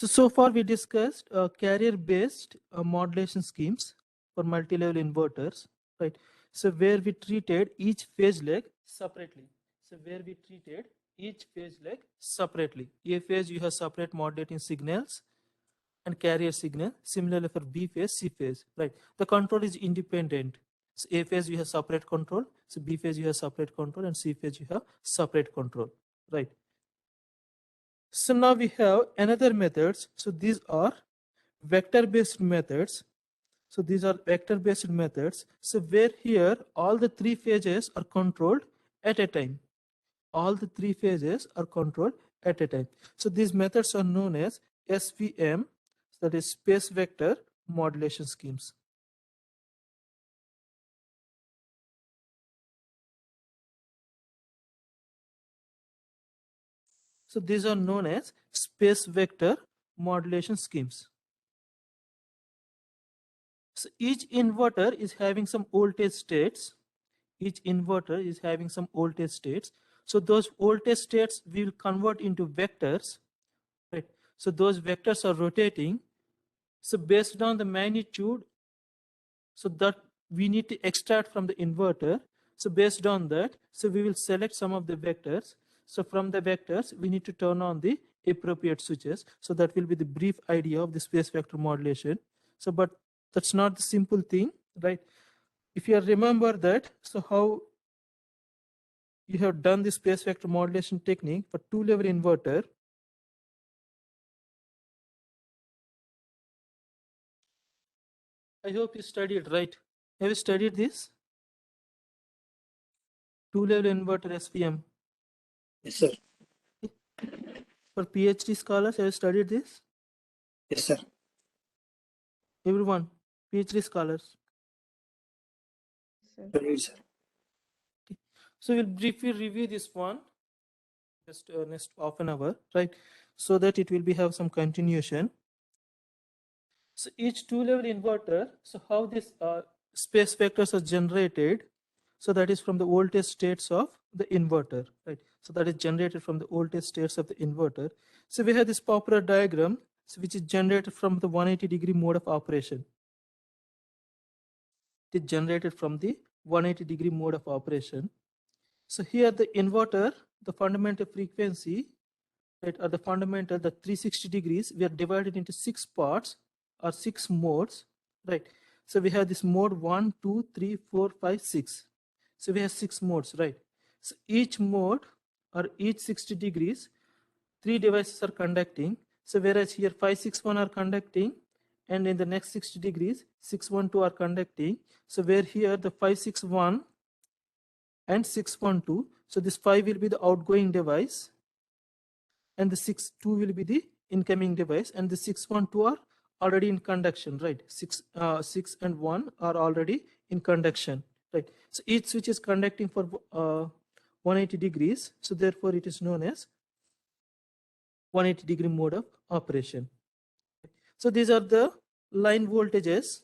So far we discussed carrier-based modulation schemes for multi-level inverters, right? So where we treated each phase leg separately. So where we treated each phase leg separately. A phase you have separate modulating signals and carrier signal. Similarly for B phase, C phase, right? The control is independent. So A phase you have separate control. So B phase you have separate control, and C phase you have separate control, right? So now we have another methods. So these are vector-based methods. So these are vector-based methods. So where here all the three phases are controlled at a time. All the three phases are controlled at a time. So these methods are known as SVM, that is space vector modulation schemes. So these are known as space vector modulation schemes. So each inverter is having some voltage states. Each inverter is having some voltage states. So those voltage states will convert into vectors, right? So those vectors are rotating. So based on the magnitude, so that we need to extract from the inverter. So based on that, so we will select some of the vectors. So from the vectors, we need to turn on the appropriate switches. So that will be the brief idea of the space vector modulation. So, but that's not the simple thing, right? If you remember that, so how you have done the space vector modulation technique for two-level inverter. I hope you studied, right? Have you studied this? Two-level inverter SVM. Yes, sir. For PhD scholars, have you studied this? Yes, sir. Everyone, PhD scholars. Studied, sir. Okay. So we'll briefly review this one just next half an hour, right? So that it will be have some continuation. So each two-level inverter, so how this space vectors are generated, so that is from the voltage states of the inverter, right? So that is generated from the voltage states of the inverter. So we have this popular diagram, so which is generated from the 180-degree mode of operation. It is generated from the 180-degree mode of operation. So here the inverter, the fundamental frequency, right, or the fundamental, the 360 degrees, we are divided into 6 parts or 6 modes, right? So we have this mode 1, 2, 3, 4, 5, 6. So we have 6 modes, right? So each mode or each 60 degrees, 3 devices are conducting. So whereas here 561 are conducting, and in the next 60 degrees, 612 are conducting. So where here the 561 and 612, so this 5 will be the outgoing device, and the 62 will be the incoming device, and the 612 are already in conduction, right? 6 and 1 are already in conduction, right? So each switch is conducting for 180 degrees, so therefore it is known as 180-degree mode of operation. So these are the line voltages.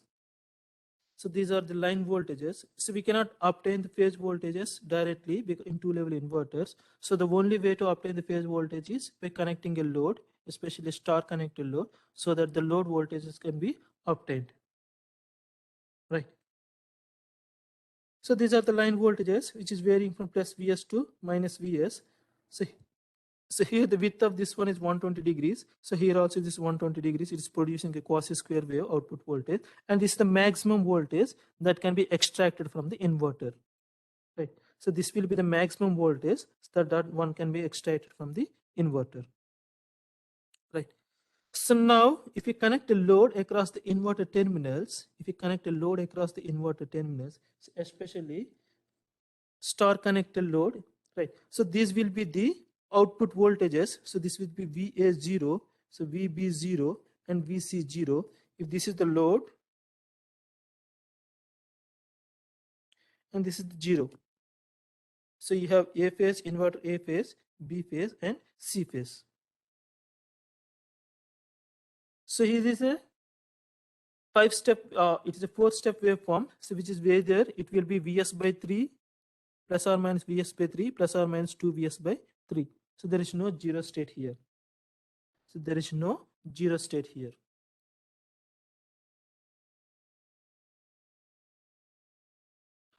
So these are the line voltages. So we cannot obtain the phase voltages directly in two-level inverters. So the only way to obtain the phase voltage is by connecting a load, especially star connected load, so that the load voltages can be obtained. Right. So these are the line voltages, which is varying from plus Vs to minus Vs. So here the width of this one is 120 degrees. So here also this 120 degrees, it is producing a quasi square wave output voltage. And this is the maximum voltage that can be extracted from the inverter. Right. So this will be the maximum voltage that one can be extracted from the inverter. Right. So now if you connect a load across the inverter terminals, especially star connected load, right? So these will be the output voltages. So this will be VA0, so VB0 and VC0. If this is the load, and this is the 0. So you have A phase, inverter A phase, B phase, and C phase. So here is a 5-step, it is a 4-step waveform, so which is where there it will be Vs by 3 plus or minus Vs by 3 plus or minus 2 Vs by 3. So there is no 0 state here. So there is no zero state here.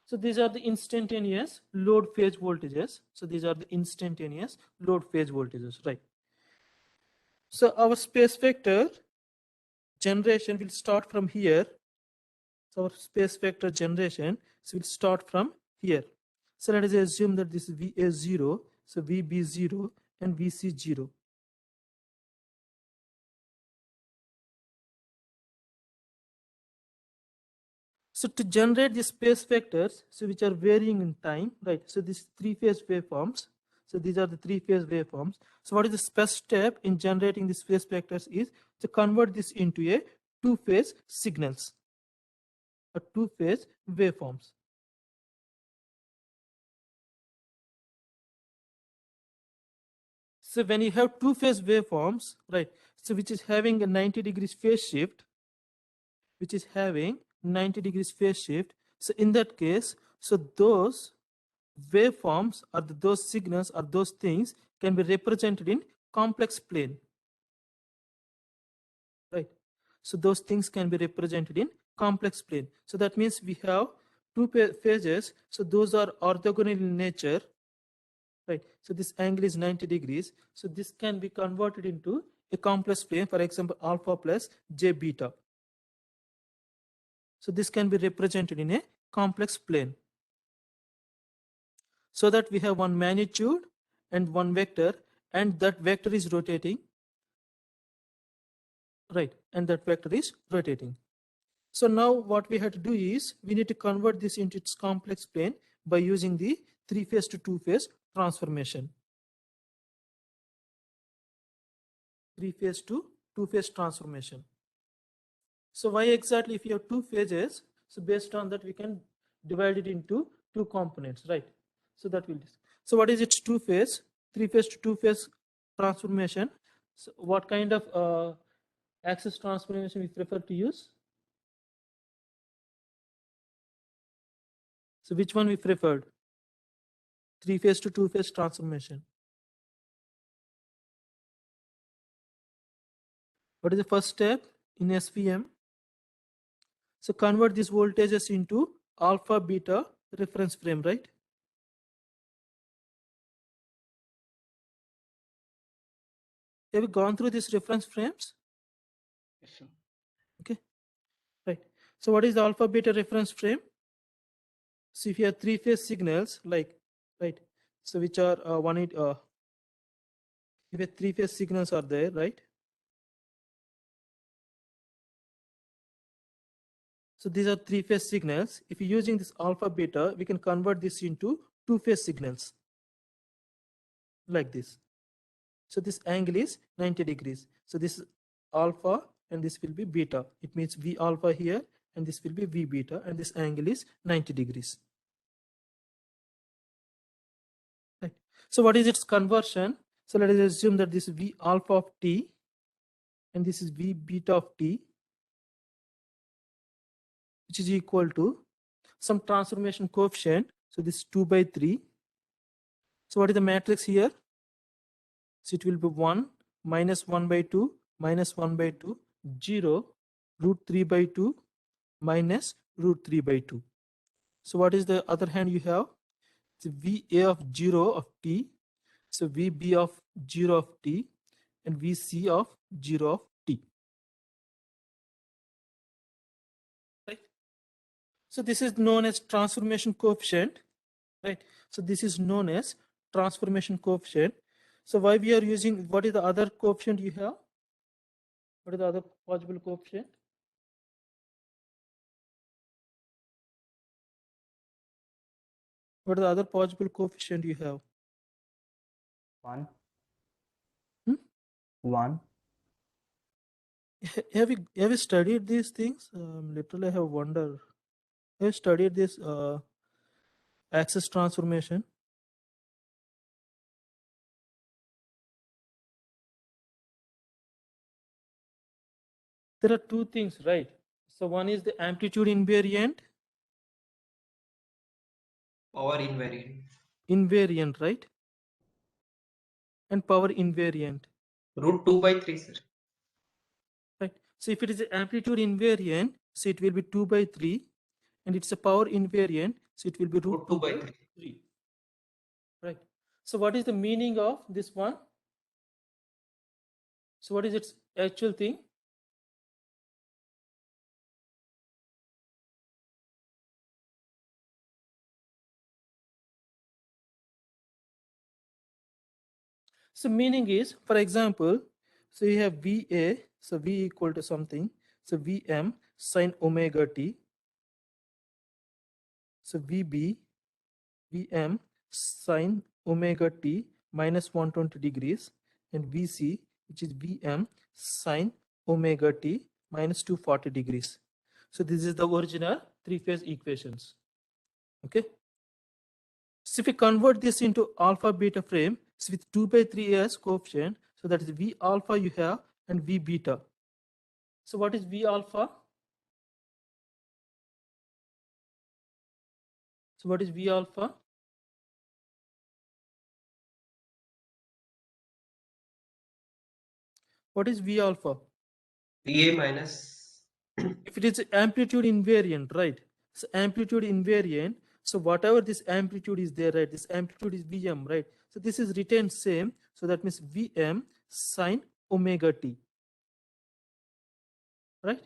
So these are the instantaneous load phase voltages. So these are the instantaneous load phase voltages, right? So our space vector generation will start from here. So our space vector generation will start from here. So let us assume that this is VA0, so VB0 and VC0. So to generate the space vectors, so which are varying in time, right? So these three-phase waveforms. So these are the three-phase waveforms. So what is the first step in generating the space vectors is to convert this into a two-phase signals, a two-phase waveforms. So when you have two-phase waveforms, right? So which is having a 90 degrees phase shift, which is having 90 degrees phase shift. So in that case, so those waveforms or those signals or those things can be represented in complex plane, right? So those things can be represented in complex plane. So that means we have two phases. So those are orthogonal in nature, right? So this angle is 90 degrees. So this can be converted into a complex plane, for example, alpha plus j beta. So this can be represented in a complex plane. So that we have one magnitude and one vector, and that vector is rotating, right? And that vector is rotating. So now what we have to do is we need to convert this into its complex plane by using the three-phase to two-phase transformation. Three-phase to two-phase transformation. So why exactly if you have two phases, so based on that we can divide it into two components, right? So that will. So what is its two-phase? Three-phase to two-phase transformation. So what kind of axis transformation we prefer to use? So which one we preferred? Three-phase to two-phase transformation. What is the first step in SVM? So convert these voltages into alpha beta reference frame, right? Have you gone through these reference frames? Yes, sir. Okay, right. So what is the alpha beta reference frame? So if you have three-phase signals, like, right, so which are if you three-phase signals are there, right? So these are three-phase signals. If you're using this alpha beta, we can convert this into two-phase signals like this. So this angle is 90 degrees. So this is alpha and this will be beta. It means V alpha here and this will be V beta, and this angle is 90 degrees. Right. So what is its conversion? So let us assume that this is V alpha of t and this is V beta of t, which is equal to some transformation coefficient. So this is 2 by 3. So what is the matrix here? So it will be 1 minus 1 by 2 minus 1 by 2 0 root 3 by 2 minus root 3 by 2. So what is the other hand you have? So VA of 0 of t, so VB of 0 of t, and VC of 0 of t. Right? So this is known as transformation coefficient, right? So this is known as transformation coefficient. So why we are using, what is the other coefficient you have? What is the other possible coefficient? What is the other possible coefficient you have? 1. Hmm? 1. Have you studied these things? Literally, I have wonder. Have you studied this axis transformation? There are two things, right? So one is the amplitude invariant. Power invariant. Invariant, right? And power invariant. Root 2 by 3, sir. So if it is an amplitude invariant, so it will be 2 by 3, and it's a power invariant, so it will be root 2 by 3. Right. So what is the meaning of this one? So what is its actual thing? So meaning is, for example, so you have VA, so V equal to something, so VM sine omega t, so VB, VM sine omega t minus 120 degrees, and VC, which is VM sine omega t minus 240 degrees. So this is the original three-phase equations. Okay. So if we convert this into alpha beta frame, so with 2 by 3 as coefficient, so that is V alpha you have and V beta. So what is V alpha? So what is V alpha? What is V alpha? VA minus If it is amplitude invariant, right? So amplitude invariant. So whatever this amplitude is there, right? This amplitude is Vm, right? So this is retained same. So that means Vm sine omega t, right?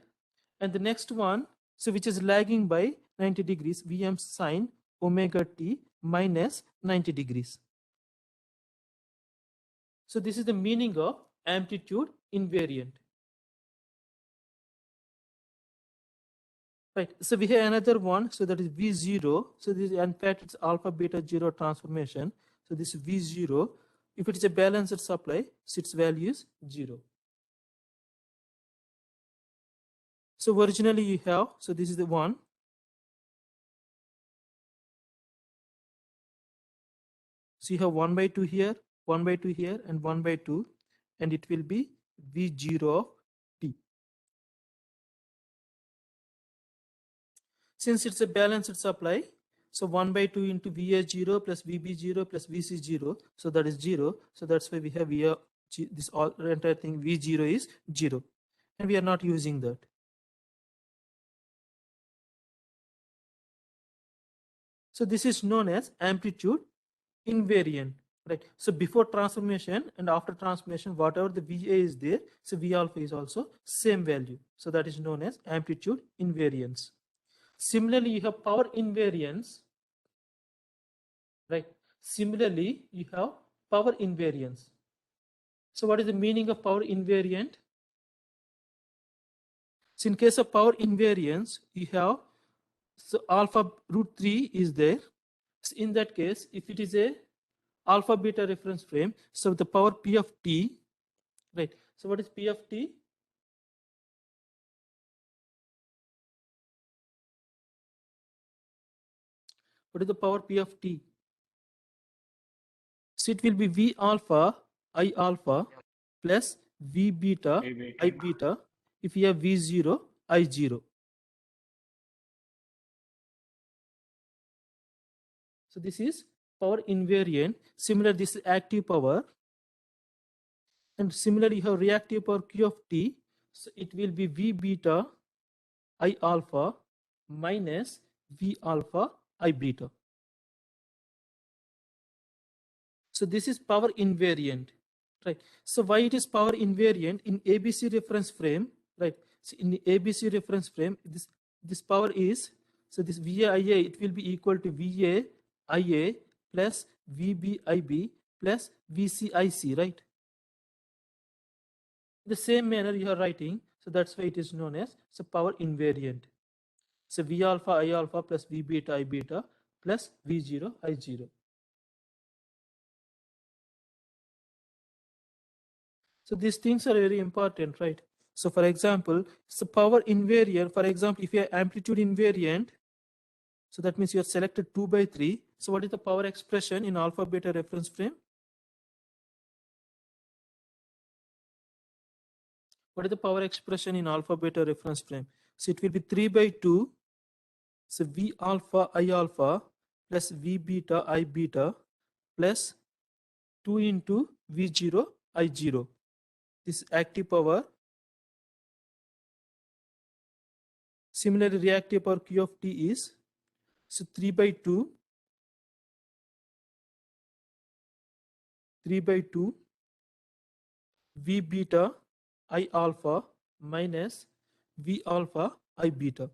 And the next one, so which is lagging by 90 degrees, Vm sine omega t minus 90 degrees. So this is the meaning of amplitude invariant. Right. So we have another one. So that is V0. So this is in fact it's alpha beta 0 transformation. So this V0, if it is a balanced supply, so its value is 0. So originally you have, so this is the one. So you have 1 by 2 here, 1 by 2 here, and 1 by 2, and it will be V0 of t. Since it's a balanced supply, so 1 by 2 into VA0 plus VB0 plus VC0, so that is 0. So that's why we have here this all entire thing V0 is 0, and we are not using that. So this is known as amplitude invariant, right? So before transformation and after transformation, whatever the VA is there, so V alpha is also same value. So that is known as amplitude invariance. Similarly, you have power invariance, right? Similarly, you have power invariance. So what is the meaning of power invariant? So in case of power invariance, you have, so alpha root 3 is there. So in that case, if it is a alpha beta reference frame, so the power P of t, right? So what is P of t? What is the power P of t? So it will be V alpha I alpha plus V beta I beta if you have V0 I0. So this is power invariant. Similar, this is active power. And similarly, you have reactive power Q of t. So it will be V beta I alpha minus V alpha I beta. So this is power invariant, right? So why it is power invariant in ABC reference frame, right? So in the ABC reference frame, this power is, so this VA IA, it will be equal to VA IA plus VB IB plus VC IC, right? The same manner you are writing, so that's why it is known as so power invariant. So V alpha I alpha plus V beta I beta plus V0 I0. So these things are very important, right? So for example, so power invariant, for example, if you have amplitude invariant, so that means you have selected 2 by 3. So what is the power expression in alpha beta reference frame? What is the power expression in alpha beta reference frame? So it will be 3 by 2. So V alpha I alpha plus V beta I beta plus 2 into V0 I0. This active power Similarly, reactive power Q of T is, so 3 by 2 V beta I alpha minus V alpha I beta.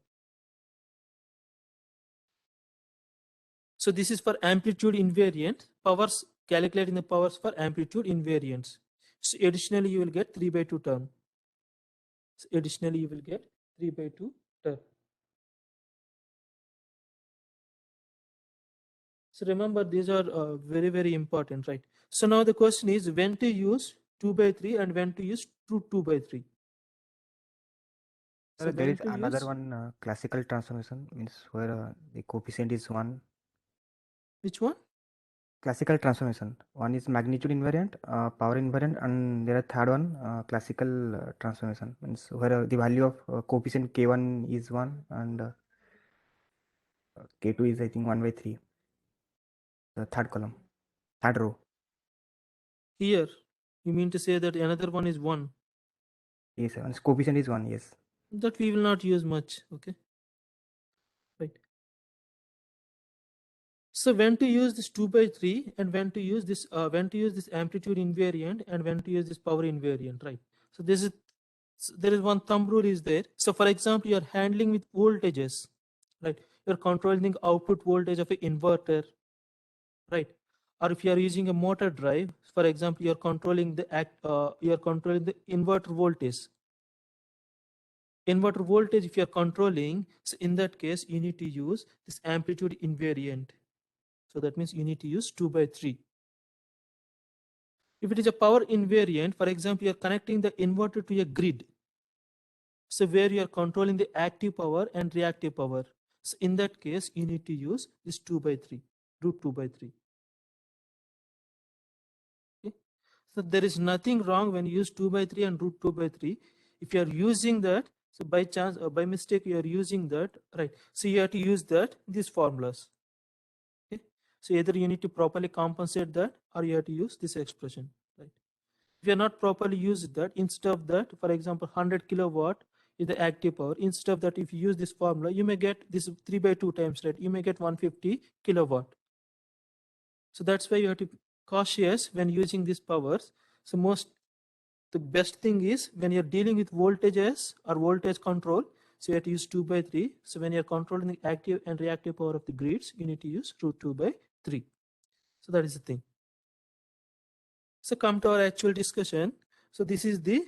So this is for amplitude invariant powers, calculating the powers for amplitude invariants. So additionally, you will get 3 by 2 term. So additionally, you will get 3 by 2 term. So remember, these are very, very important, right? So now the question is when to use 2 by 3 and when to use 2 by 3. So There when is to another use one classical transformation means where the coefficient is 1. which one? Classical transformation. One is magnitude invariant, power invariant, and there are third one classical transformation means where the value of coefficient k1 is 1 and k2 is I think 1 by 3. The third column, third row. Here, you mean to say that another one is 1. Yes, and coefficient is 1. Yes. That we will not use much, okay? Right. So when to use this 2 by 3 and when to use this amplitude invariant and when to use this power invariant, right? So there is one thumb rule is there. So for example, you are handling with voltages, right? You're controlling the output voltage of an inverter, right? Or if you are using a motor drive, for example, you're controlling the inverter voltage. Inverter voltage, if you're controlling, so in that case, you need to use this amplitude invariant. So that means you need to use 2 by 3. If it is a power invariant, for example, you're connecting the inverter to a grid. So where you are controlling the active power and reactive power. So in that case, you need to use this 2 by 3, root 2 by 3. Okay. So there is nothing wrong when you use 2 by 3 and root 2 by 3. If you are using that, so by chance or by mistake, you are using that, right? So you have to use that, these formulas. Okay. So either you need to properly compensate that or you have to use this expression, right? If you are not properly used that, instead of that, for example, 100 kilowatt is the active power. Instead of that, if you use this formula, you may get this 3 by 2 times, right? You may get 150 kilowatt. So that's why you have to be cautious when using these powers. So the best thing is when you're dealing with voltages or voltage control, so you have to use 2 by 3. So when you're controlling the active and reactive power of the grids, you need to use root 2 by 3. So that is the thing. So come to our actual discussion. So this is the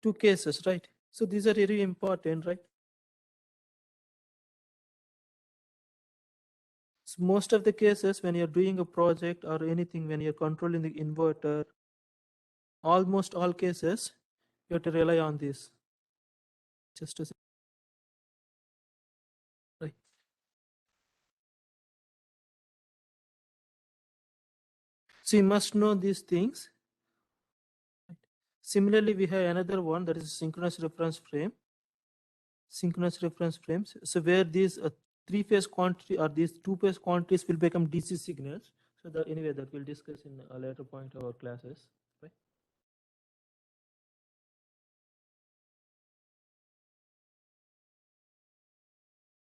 2 cases, right? So these are very important, right? So most of the cases when you're doing a project or anything, when you're controlling the inverter, almost all cases, you have to rely on this. Just a second. Right. So you must know these things. Right. Similarly, we have another one that is synchronous reference frame. Synchronous reference frames. So where these 3-phase quantity or these 2-phase quantities will become DC signals. So that anyway that we'll discuss in a later point of our classes. Right.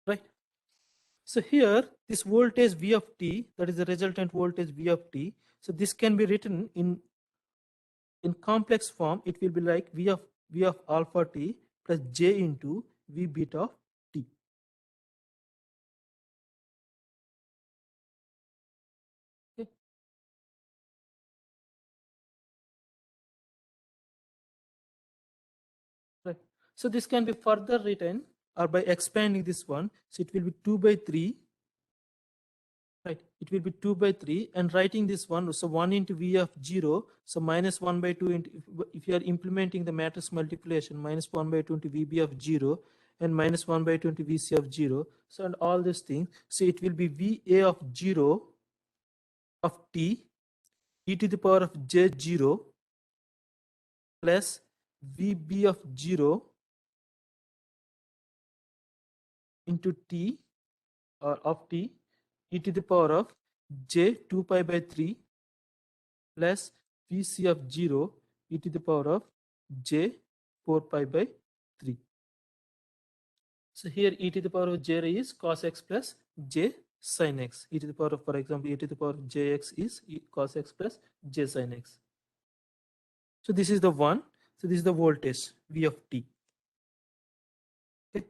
Right. So here this voltage V of t, that is the resultant voltage V of t. So this can be written in complex form. It will be like V of alpha t plus j into V beta of t. Okay. Right. So this can be further written or by expanding this one. So it will be 2 by 3. Right. It will be 2 by 3 and writing this one. So 1 into V of 0. So minus 1 by 2 into, if you are implementing the matrix multiplication, minus 1 by 2 into VB of 0 and minus 1 by 2 into VC of 0. So and all these things. So it will be VA of 0 of t e to the power of j0 plus VB of 0 into t or of t e to the power of j 2 pi by 3 plus Vc of 0 e to the power of j 4 pi by 3. So here e to the power of j is cos x plus j sin x. E to the power of, for example, e to the power of jx is cos x plus j sin x. So this is the one. So this is the voltage V of t. Okay.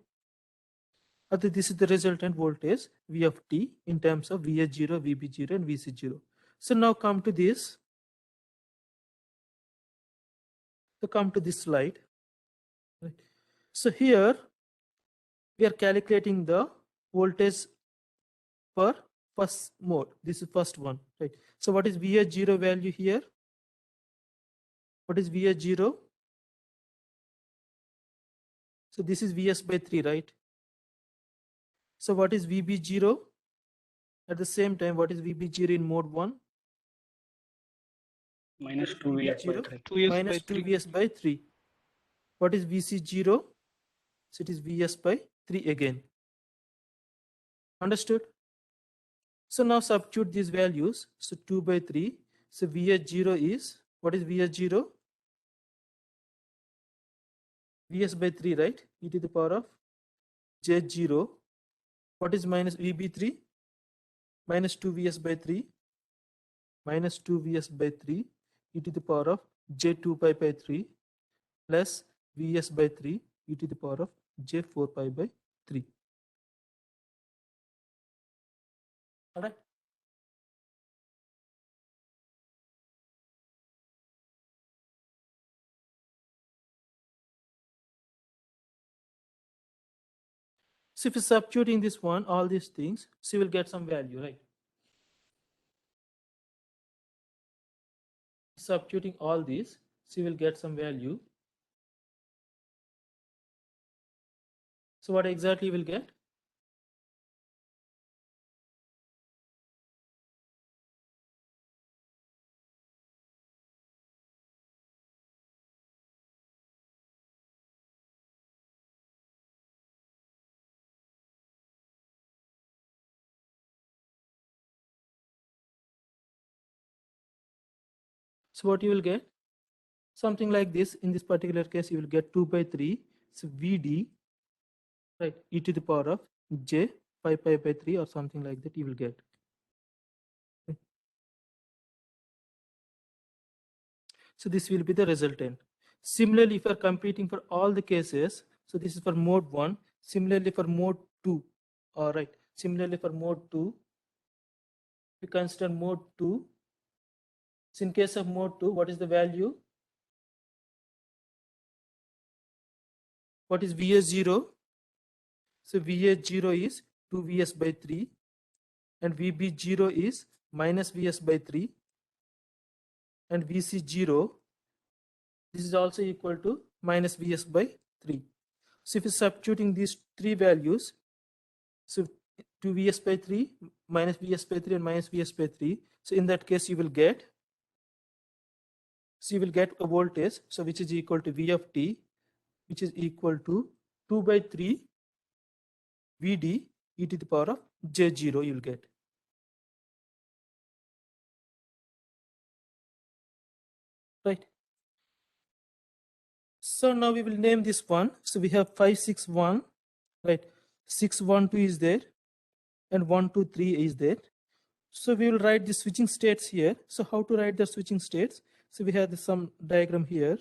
This is the resultant voltage V of t in terms of Vh0, Vb0, and Vc0. So now come to this. So come to this slide. Right. So here we are calculating the voltage for first mode. This is first one, right? So what is Vh0 value here? What is Vh0? So this is Vs by 3, right? So what is Vb0? At the same time, what is Vb0 in mode 1? Minus 2 Vs by 3. Minus 2 Vs by 3. What is Vc0? So it is Vs by 3 again. Understood? So now substitute these values. So 2 by 3. So Vh0 is, what is Vh0? Vs by 3, right? E to the power of J0. What is minus Vb3? Minus 2 Vs by 3. Minus 2 Vs by 3 e to the power of J2 pi by 3 plus Vs by 3 e to the power of J4 pi by 3. All right. So if you're substituting this one, all these things, so you will get some value, right? Substituting all these, so you will get some value. So what exactly you will get? So what you will get? Something like this. In this particular case, you will get 2 by 3. So Vd, right, e to the power of J 5 pi by 3 or something like that you will get. Okay. So this will be the resultant. Similarly, if you are computing for all the cases, so this is for mode 1. Similarly for mode 2. All right. Similarly for mode 2, we consider mode 2. So in case of mode 2, what is the value? What is Vs0? So Vh0 is 2 Vs by 3 and Vb0 is minus Vs by 3 and Vc0, this is also equal to minus Vs by 3. So if you're substituting these three values, so 2 Vs by 3, minus Vs by 3 and minus Vs by 3, so in that case you will get, so you will get a voltage, so which is equal to V of t, which is equal to 2 by 3 Vd e to the power of J0 you will get. Right. So now we will name this one. So we have 561, right? 612 is there and 123 is there. So we will write the switching states here. So how to write the switching states? So we have some diagram here.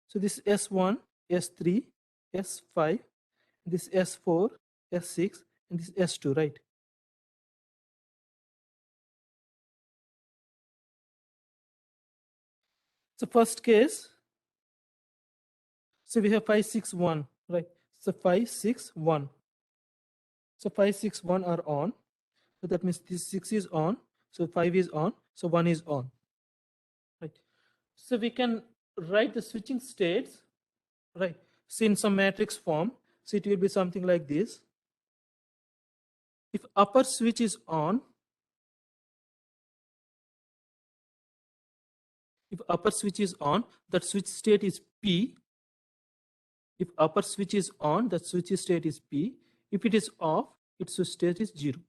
So this is S1, S3, S5, this S4, S6, and this S2, right? So first case, so we have 561, right? So 561. So 561 are on. So that means this 6 is on. So 5 is on. So 1 is on. Right. So we can write the switching states, right? So in some matrix form, so it will be something like this. If upper switch is on, if upper switch is on, that switch state is P. If upper switch is on, that switch state is P. If it is off, its switch state is 0.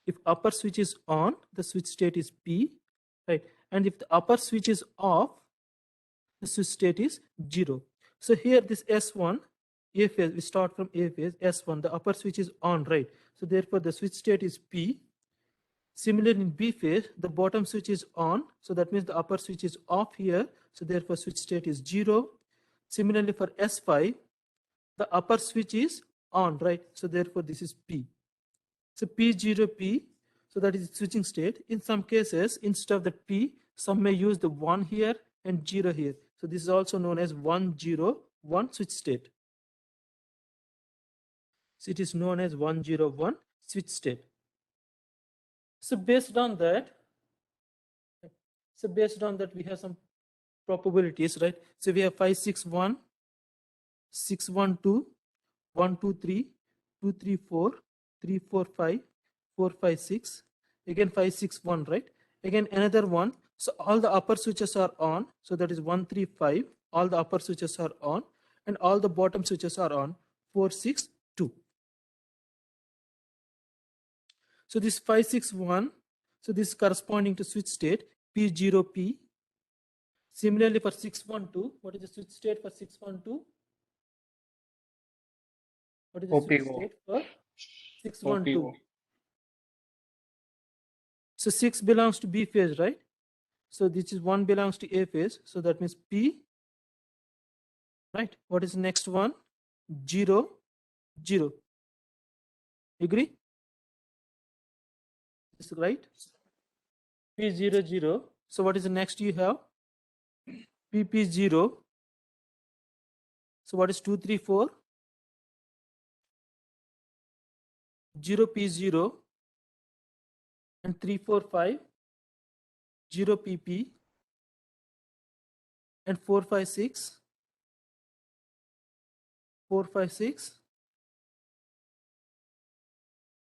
If upper switch is on, the switch state is P, right? And if the upper switch is off, the switch state is 0. So here this S1, A phase, we start from A phase, S1, the upper switch is on, right? So therefore the switch state is P. Similarly in B phase, the bottom switch is on, so that means the upper switch is off here, so therefore switch state is 0. Similarly for S5, the upper switch is on, right? So therefore this is P. So P0P, so that is switching state. In some cases, instead of the P, some may use the 1 here and 0 here. So this is also known as 101 switch state. So it is known as 101 switch state. So based on that, we have some probabilities, right? So we have 561, 612, 123, 234, 345, 456, again 561, right? Again another one. So all the upper switches are on. So that is 135. All the upper switches are on, and all the bottom switches are on. 462. So this 561. So this is corresponding to switch state P0P. Similarly for 612, what is the switch state for 612? What is the switch OPO. state for 612? OPO. So 6 belongs to B phase, right? So this is 1 belongs to A phase. So that means P, right? What is the next one? 0, 0. Agree? Is right? P0, 0. So what is the next you have? PP0. So what is 2, 3, 4? 0 P0 and 3, 4, 5. 0 PP and 4, 5, 6. 4, 5, 6.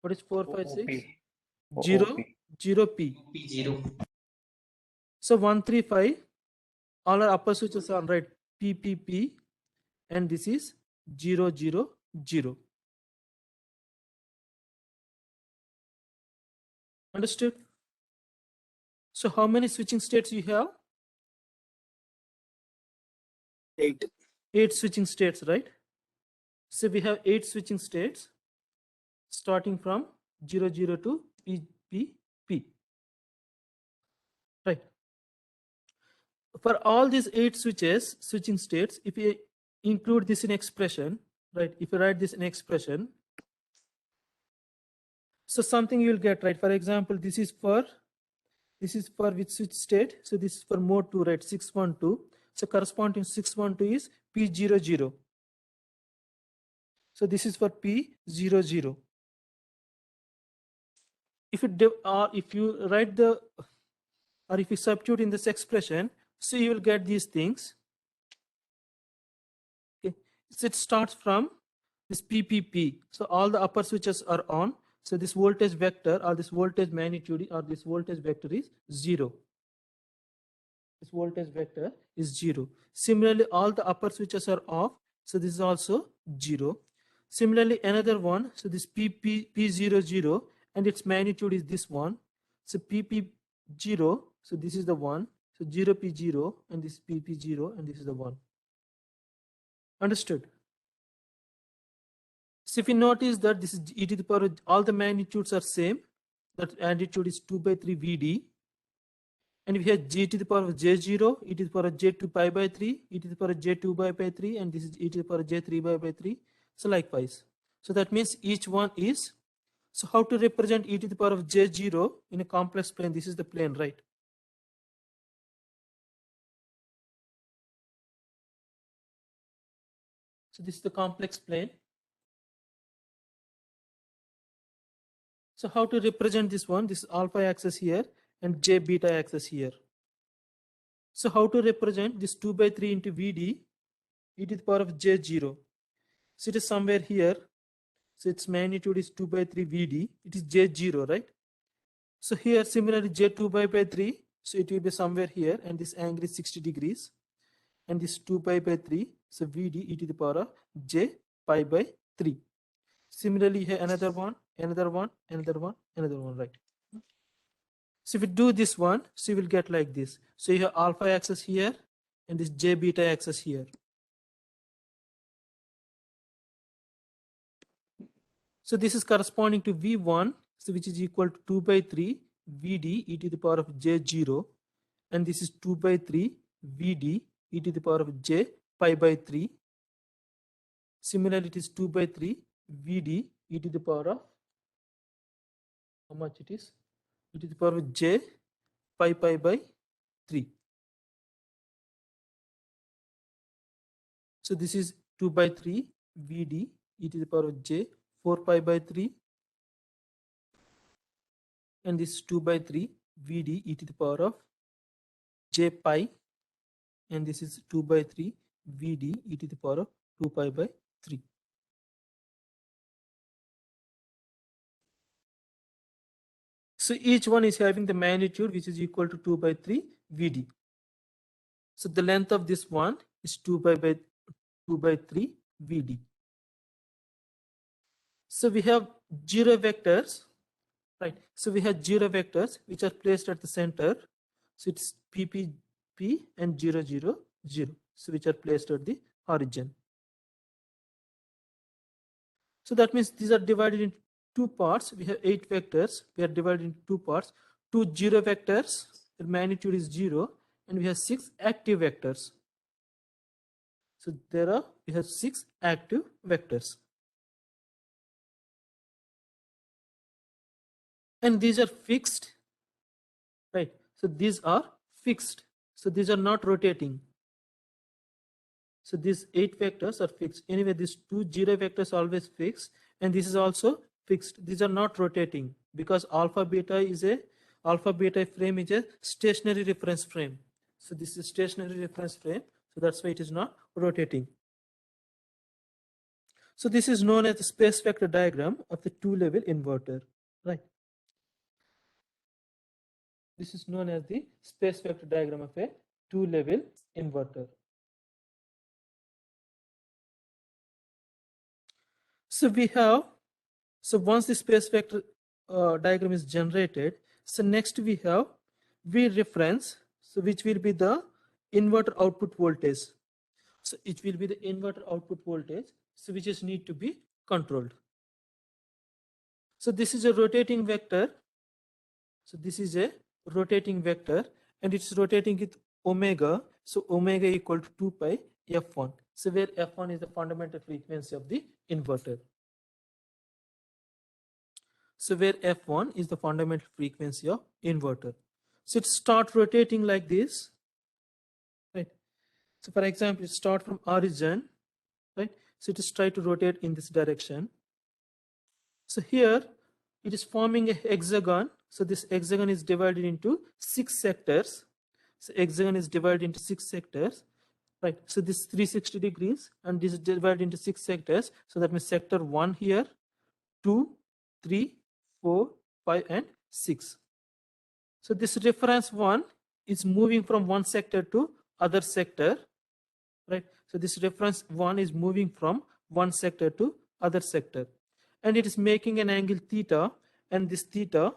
What is 4, 5, 6? 0, 0 P. P0. So 1, 3, 5. All our upper switches are on, right? P, P, P. And this is 0, 0, 0. Understood? So how many switching states you have? 8. 8 switching states, right? So we have 8 switching states starting from 0, 0 to P, P, P. Right. For all these 8 switching states, if you include this in expression, right? If you write this in expression, so something you will get, right? For example, this is for which switch state? So this is for mode 2, right? 612. So corresponding 612 is P00. So this is for P00. If you write the, or if you substitute in this expression, so you will get these things. Okay, so it starts from this PPP. So all the upper switches are on. So this voltage vector or this voltage magnitude or this voltage vector is 0. This voltage vector is 0. Similarly, all the upper switches are off. So this is also 0. Similarly, another one. So this P00 and its magnitude is this one. So PP0. So this is the one. So 0P0 and this PP0 and this is the one. Understood? So if you notice that this is e to the power, all the magnitudes are same. That magnitude is 2 by 3 VD. And we have g to the power of j0, e to the power of j2 pi by 3, e to the power of j2 by 3, and this is e to the power of j3 by 3. So likewise. So that means each one is. So how to represent e to the power of j0 in a complex plane? This is the plane, right? So this is the complex plane. So how to represent this one? This is alpha axis here and j beta axis here. So how to represent this 2 by 3 into Vd e to the power of j0? So it is somewhere here. So its magnitude is 2 by 3 Vd. It is j0, right? So here similarly j2 by 3. So it will be somewhere here, and this angle is 60 degrees. And this 2 pi by 3. So Vd e to the power of j pi by 3. Similarly here another one, another one, another one, another one, right? So if we do this one, so you will get like this. So you have alpha axis here and this J beta axis here. So this is corresponding to V1, so which is equal to 2 by 3 Vd e to the power of J0, and this is 2 by 3 Vd e to the power of J pi by 3. Similarly, it is 2 by 3 Vd e to the power of, how much it is? E to the power of J pi by 3. So this is 2 by 3 Vd e to the power of J 4 pi by 3, and this is 2 by 3 Vd e to the power of J pi, and this is 2 by 3 Vd e to the power of 2 pi by 3. So each one is having the magnitude which is equal to 2 by 3 Vd. So the length of this one is 2 by 3 Vd. So we have 0 vectors, right? So we have 0 vectors which are placed at the center. So it's P and 0, 0, 0. So which are placed at the origin. So that means these are divided into two parts. We have 8 vectors. We are divided into two parts. 2 0 vectors, the magnitude is 0, and we have 6 active vectors. So we have 6 active vectors. And these are fixed, right? So these are fixed. So these are not rotating. So these 8 vectors are fixed. Anyway, these 2 0 vectors are always fixed, and this is also fixed. These are not rotating because alpha beta frame is a stationary reference frame. So this is stationary reference frame. So that's why it is not rotating. So this is known as the space vector diagram of the two-level inverter, right? This is known as the space vector diagram of a two-level inverter. So once the space vector diagram is generated, so next we have V reference, so which will be the inverter output voltage. So it will be the inverter output voltage, so which is need to be controlled. So this is a rotating vector. So this is a rotating vector, and it's rotating with omega. So omega equal to 2 pi f1. So where f1 is the fundamental frequency of the inverter. So where f1 is the fundamental frequency of inverter. So it start rotating like this, right? So for example, it start from origin, right? So it is try to rotate in this direction. So here it is forming a hexagon. So this hexagon is divided into 6 sectors. So hexagon is divided into 6 sectors, right? So this 360 degrees, and this is divided into 6 sectors. So that means sector 1 here, 2, 3, 4, 5, and 6. So this reference 1 is moving from one sector to other sector, right? So this reference 1 is moving from one sector to other sector, and it is making an angle theta, and this theta,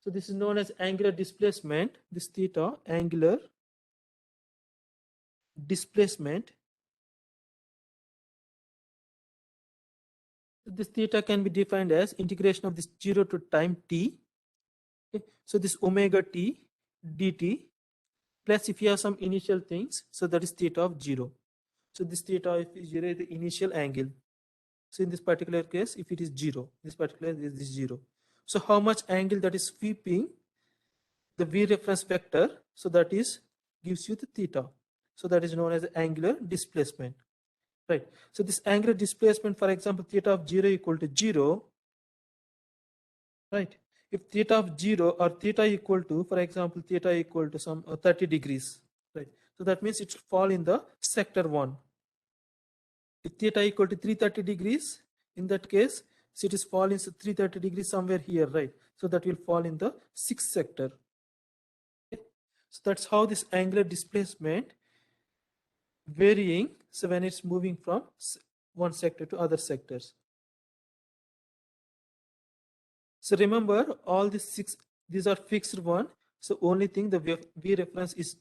so this is known as angular displacement. This theta, angular displacement. This theta can be defined as integration of this 0 to time t. Okay. So this omega t dt plus if you have some initial things, so that is theta of 0. So this theta of 0 is the initial angle. So in this particular case, if it is 0, this particular is this 0. So how much angle that is sweeping the V reference vector, so that is gives you the theta. So that is known as angular displacement, right? So this angular displacement, for example, theta of 0 equal to 0, right? If theta of 0 or theta equal to, for example, theta equal to some 30 degrees, right? So that means it should fall in the sector 1. If theta equal to 330 degrees, in that case, so it is falling 330 degrees somewhere here, right? So that will fall in the 6th sector. Okay. So that's how this angular displacement varying. So when it's moving from one sector to other sectors. So remember, all these are fixed one. So only thing the V reference is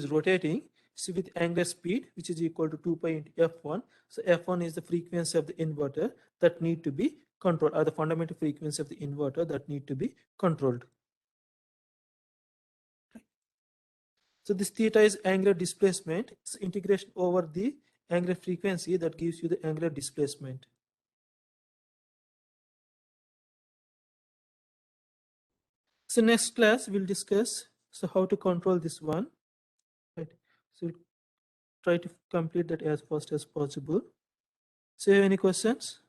rotating. So with angular speed, which is equal to 2 pi into F1. So F1 is the frequency of the inverter that need to be controlled, or the fundamental frequency of the inverter that need to be controlled. So this theta is angular displacement. It's integration over the angular frequency that gives you the angular displacement. So next class we'll discuss how to control this one. Right. So we'll try to complete that as fast as possible. So you have any questions?